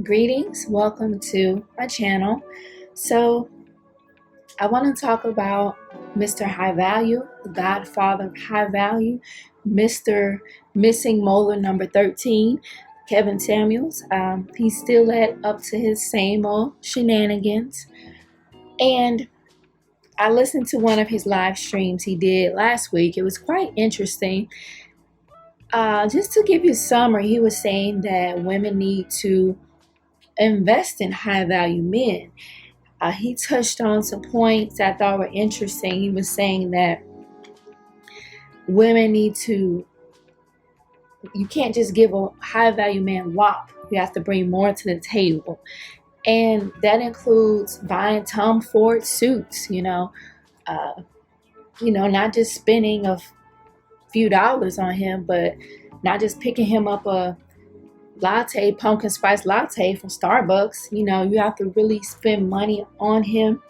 Greetings, welcome to my channel. So, I want to talk about Mr. High Value, the godfather of high value, Mr. Missing Molar number 13, Kevin Samuels. He's still up to his same old shenanigans. And I listened to one of his live streams he did last week. It was quite interesting. Just to give you a summary, he was saying that women need to invest in high value men. He touched on some points I thought were interesting. He was saying that women you can't just give a high value man WAP. You have to bring more to the table. And that includes buying Tom Ford suits, not just spending a few dollars on him, but not just picking him up a latte, pumpkin spice latte from Starbucks. You have to really spend money on him.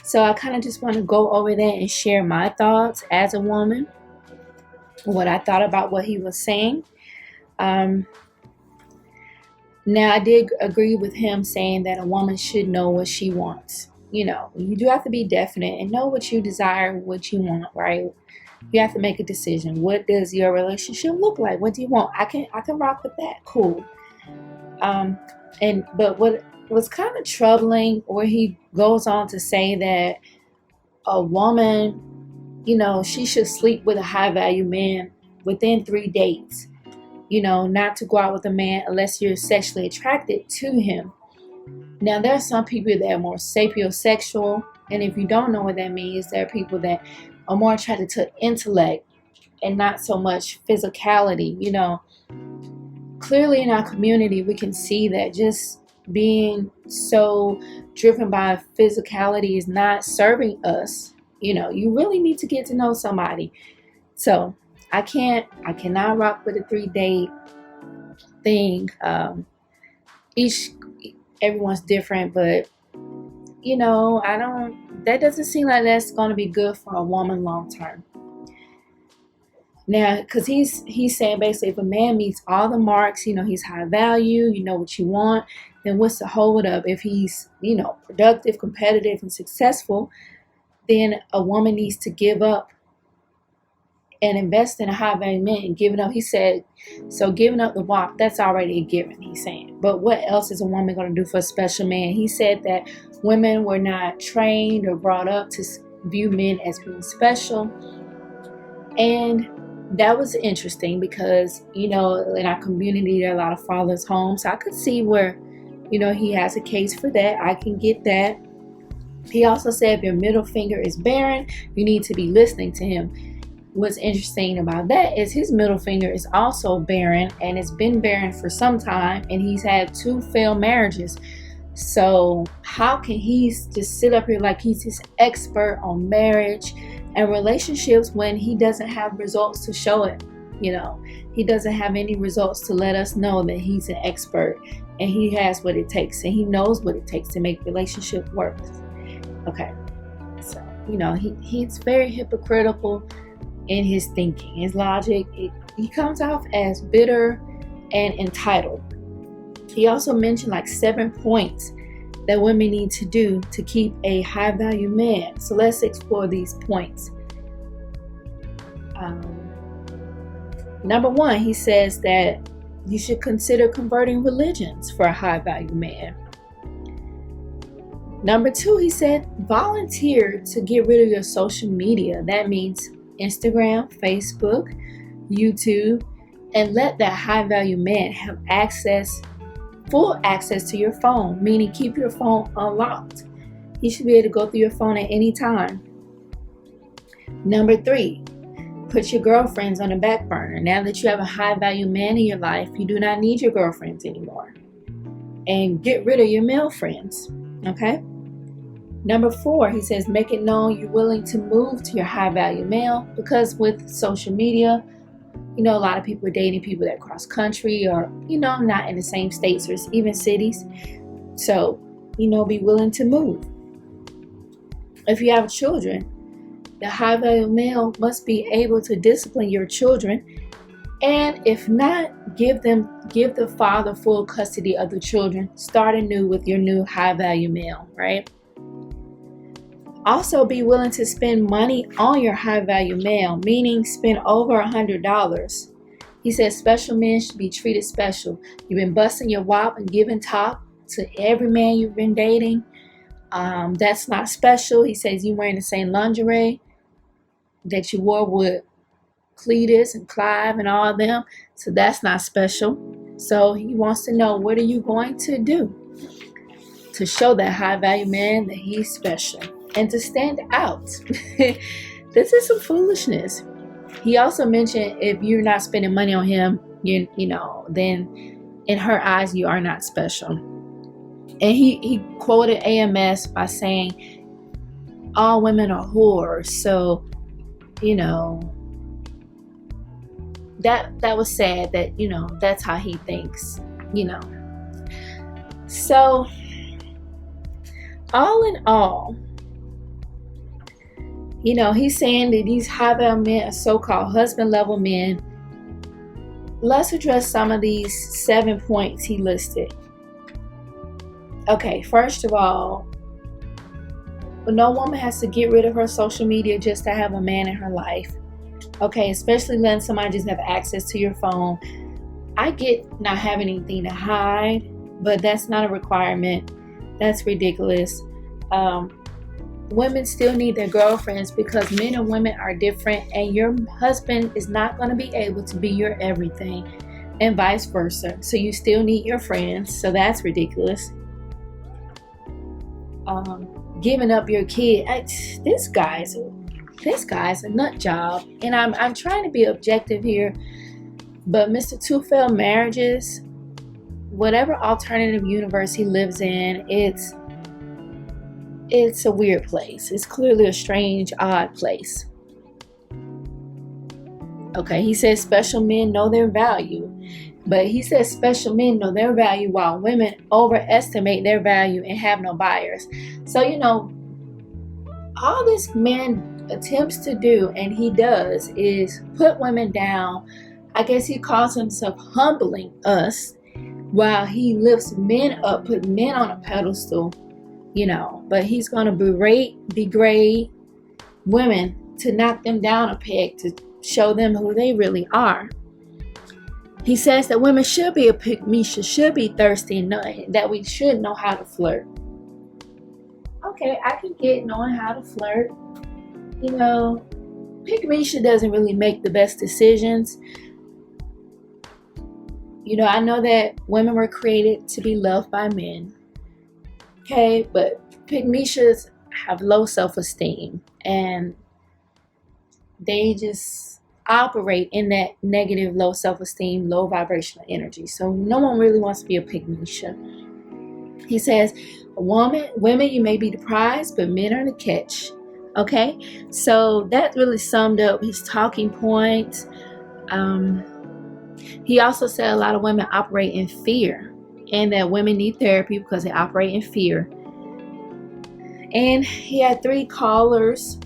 So I kind of just want to go over that and share my thoughts as a woman, what I thought about what he was saying. Now, I did agree with him saying that a woman should know what she wants. You do have to be definite and know what you desire, what you want, right? You have to make a decision. What does your relationship look like? What do you want? I can rock with that. Cool. But what was kind of troubling, where he goes on to say that a woman, she should sleep with a high value man within 3 dates. Not to go out with a man unless you're sexually attracted to him. Now, there are some people that are more sapiosexual, and if you don't know what that means, there are people that are more attracted to intellect and not so much physicality. Clearly in our community, we can see that just being so driven by physicality is not serving us. You really need to get to know somebody. So I cannot rock with a 3-date thing. Everyone's different, but that doesn't seem like that's going to be good for a woman long term. Now, because he's saying basically, if a man meets all the marks, he's high value, you know what you want, then what's the hold up? If he's, productive, competitive, and successful, then a woman needs to give up and invest in a high value man and giving up. He said, so giving up the WAP, that's already a given, he's saying. But what else is a woman going to do for a special man? He said that women were not trained or brought up to view men as being special. And that was interesting because, in our community, there are a lot of fathers' homes. So I could see where, he has a case for that. I can get that. He also said if your middle finger is barren, you need to be listening to him. What's interesting about that is his middle finger is also barren, and it's been barren for some time, and he's had 2 failed marriages. So how can he just sit up here like he's this expert on marriage and relationships when he doesn't have results to show it? He doesn't have any results to let us know that he's an expert and he has what it takes and he knows what it takes to make relationship work. Okay, so he's very hypocritical in his thinking, his logic. He comes off as bitter and entitled. He also mentioned 7 points that women need to do to keep a high value man. So let's explore these points. Number 1, he says that you should consider converting religions for a high value man. Number 2, he said volunteer to get rid of your social media. That means Instagram, Facebook, YouTube, and let that high value man have full access to your phone, meaning keep your phone unlocked. He should be able to go through your phone at any time. Number 3, put your girlfriends on the back burner. Now that you have a high value man in your life, you do not need your girlfriends anymore. And get rid of your male friends. Okay? Number 4, he says, make it known you're willing to move to your high value male, because with social media, a lot of people are dating people that cross country or, not in the same states or even cities. So, be willing to move. If you have children, the high value male must be able to discipline your children. And if not, give the father full custody of the children. Start anew with your new high value male, right? Also, be willing to spend money on your high value male, meaning spend over $100. He says special men should be treated special. You've been busting your WAP and giving top to every man you've been dating. That's not special. He says you wearing the same lingerie that you wore with Cletus and Clive and all of them. So that's not special. So he wants to know, what are you going to do to show that high value man that he's special and to stand out? This is some foolishness. He also mentioned if you're not spending money on him, you know, then in her eyes you are not special. And he quoted AMS by saying all women are whores. So, you know, that was sad that, you know, that's how he thinks, you know. So all in all, you know, he's saying that these high value men are so-called husband level men. Let's address some of these 7 points he listed. Okay, first of all, no woman has to get rid of her social media just to have a man in her life. Okay, especially letting somebody just have access to your phone. I get not having anything to hide, but that's not a requirement. That's ridiculous. Women still need their girlfriends because men and women are different, and your husband is not going to be able to be your everything, and vice versa. So you still need your friends. So that's ridiculous. Giving up your kid. This guy's a nut job, and I'm trying to be objective here, but Mr. Two Failed Marriages, whatever alternative universe he lives in, it's a weird place. It's clearly a strange, odd place. Okay, he says special men know their value, but he says special men know their value while women overestimate their value and have no buyers. So, you know, all this man attempts to do, and he does, is put women down. I guess he calls himself humbling us, while he lifts men up, put men on a pedestal, you know. But he's going to degrade women to knock them down a peg, to show them who they really are. He says that women should be a pick-me-shit, should be thirsty, and that we should know how to flirt. Okay, I can get knowing how to flirt. You know, pick-me-shit doesn't really make the best decisions. You know, I know that women were created to be loved by men. Okay, but pick-me-shits have low self-esteem, and they just operate in that negative, low self-esteem, low vibrational energy. So no one really wants to be a pick-me-shit. He says, women, you may be the prize, but men are the catch. Okay, so that really summed up his talking points. He also said a lot of women operate in fear, and that women need therapy because they operate in fear. And he had 3 callers.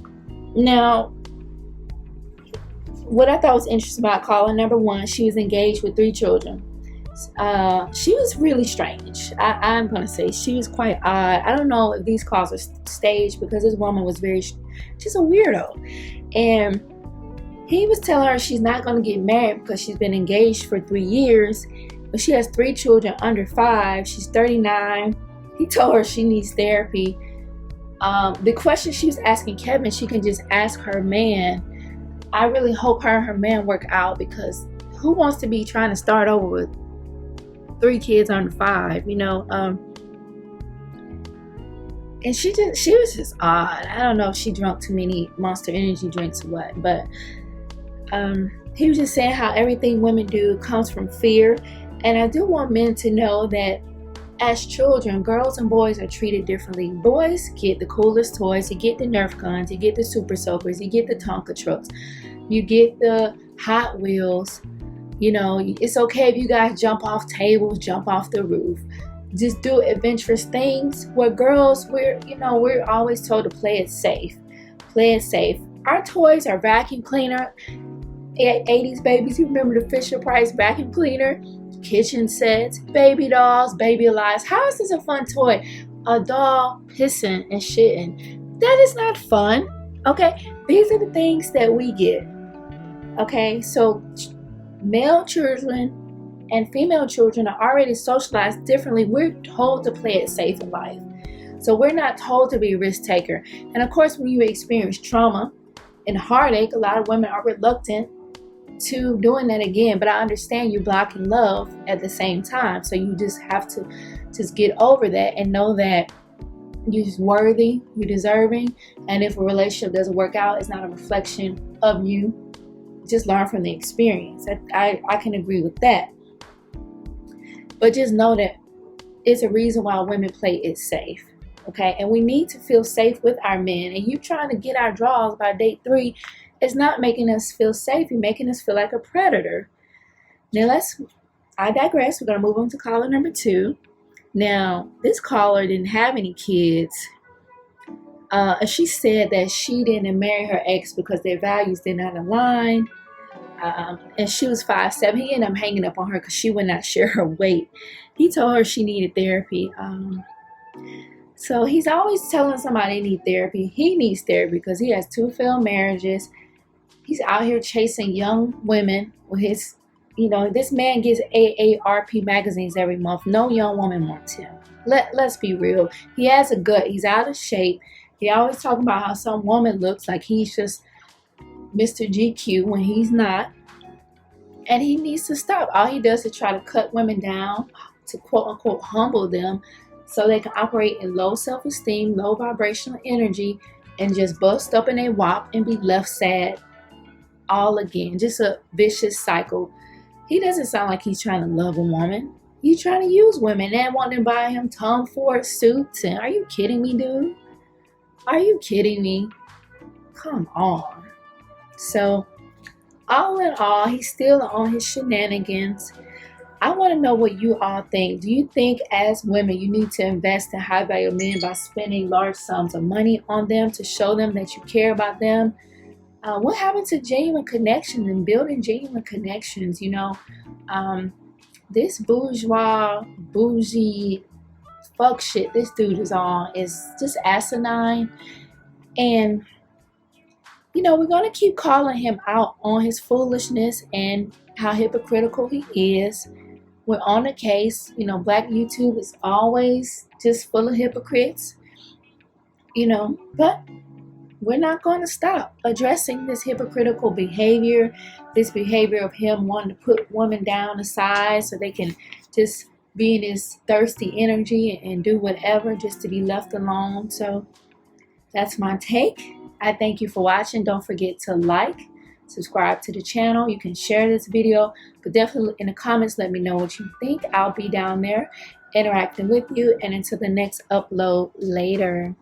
Now, what I thought was interesting about caller number 1, she was engaged with 3 children. She was really strange. I'm going to say she was quite odd. I don't know if these calls are staged, because this woman was she's a weirdo. And he was telling her she's not going to get married because she's been engaged for 3 years, but she has 3 children under 5. She's 39. He told her she needs therapy. The question she was asking Kevin, she can just ask her man. I really hope her and her man work out, because who wants to be trying to start over with 3 kids under 5, you know? And she was just odd. I don't know if she drank too many Monster Energy drinks or what, but he was just saying how everything women do comes from fear. And I do want men to know that as children, girls and boys are treated differently. Boys get the coolest toys, you get the Nerf guns, you get the Super Soakers, you get the Tonka trucks, you get the Hot Wheels. You know, it's okay if you guys jump off tables, jump off the roof, just do adventurous things. Where girls, we're always told to play it safe. Play it safe. Our toys are vacuum cleaner 80s babies. You remember the Fisher Price vacuum cleaner, kitchen sets, baby dolls, baby alives. How is this a fun toy? A doll pissing and shitting. That is not fun. Okay, these are the things that we get. Okay, so male children and female children are already socialized differently. We're told to play it safe in life. So we're not told to be a risk taker. And of course, when you experience trauma and heartache, a lot of women are reluctant to doing that again. But I understand you blocking love at the same time. So you just have to just get over that and know that you're worthy, you're deserving. And if a relationship doesn't work out, it's not a reflection of you. Just learn from the experience. I can agree with that. But just know that it's a reason why women play it safe. Okay, and we need to feel safe with our men. And you trying to get our draws by date 3 is not making us feel safe. You're making us feel like a predator. Now I digress. We're going to move on to caller number 2. Now, this caller didn't have any kids. She said that she didn't marry her ex because their values did not align. And she was 5'7". He ended up hanging up on her because she would not share her weight. He told her she needed therapy. So he's always telling somebody they need therapy. He needs therapy because he has 2 failed marriages. He's out here chasing young women with his, this man gets AARP magazines every month. No young woman wants him. Let's be real. He has a gut. He's out of shape. He always talking about how some woman looks like he's just Mr. GQ when he's not. And he needs to stop. All he does is try to cut women down, to quote unquote humble them, so they can operate in low self-esteem, low vibrational energy, and just bust up in a WAP and be left sad all again. Just a vicious cycle. He doesn't sound like he's trying to love a woman. He's trying to use women and wanting to buy him Tom Ford suits. And are you kidding me, dude? Are you kidding me? Come on. So, all in all, he's still on his shenanigans. I want to know what you all think. Do you think as women you need to invest in high value men by spending large sums of money on them to show them that you care about them? What happened to genuine connections and building genuine connections? This bourgeois, bougie fuck shit this dude is on is just asinine. And we're going to keep calling him out on his foolishness and how hypocritical he is. We're on the case. Black YouTube is always just full of hypocrites. But we're not going to stop addressing this hypocritical behavior, this behavior of him wanting to put women down aside so they can just be in his thirsty energy and do whatever just to be left alone. So that's my take. I thank you for watching. Don't forget to like, subscribe to the channel. You can share this video, but definitely in the comments, let me know what you think. I'll be down there interacting with you. And until the next upload, later.